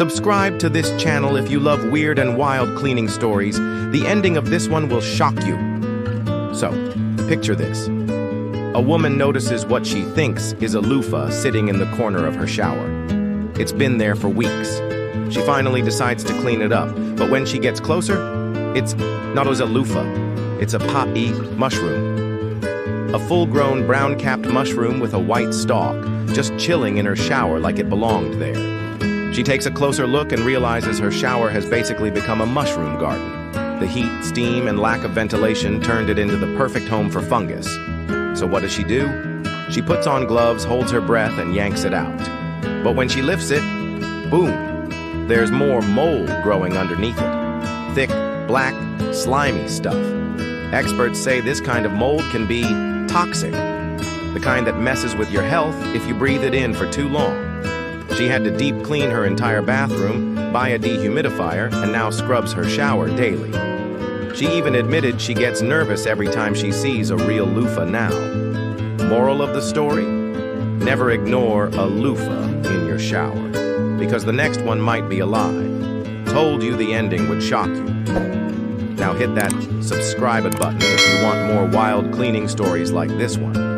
Subscribe to this channel if you love weird and wild cleaning stories. The ending of this one will shock you. So, picture this. A woman notices what she thinks is a loofah sitting in the corner of her shower. It's been there for weeks. She finally decides to clean it up, but when she gets closer, it's not a loofah, it's a poppy mushroom. A full-grown brown-capped mushroom with a white stalk, just chilling in her shower like it belonged there. She takes a closer look and realizes her shower has basically become a mushroom garden. The heat, steam, and lack of ventilation turned it into the perfect home for fungus. So what does she do? She puts on gloves, holds her breath, and yanks it out. But when she lifts it, boom! There's more mold growing underneath it. Thick, black, slimy stuff. Experts say this kind of mold can be toxic. The kind that messes with your health if you breathe it in for too long. She had to deep clean her entire bathroom, buy a dehumidifier, and now scrubs her shower daily. She even admitted she gets nervous every time she sees a real loofah now. Moral of the story? Never ignore a loofah in your shower, because the next one might be alive. Told you the ending would shock you. Now hit that subscribe button if you want more wild cleaning stories like this one.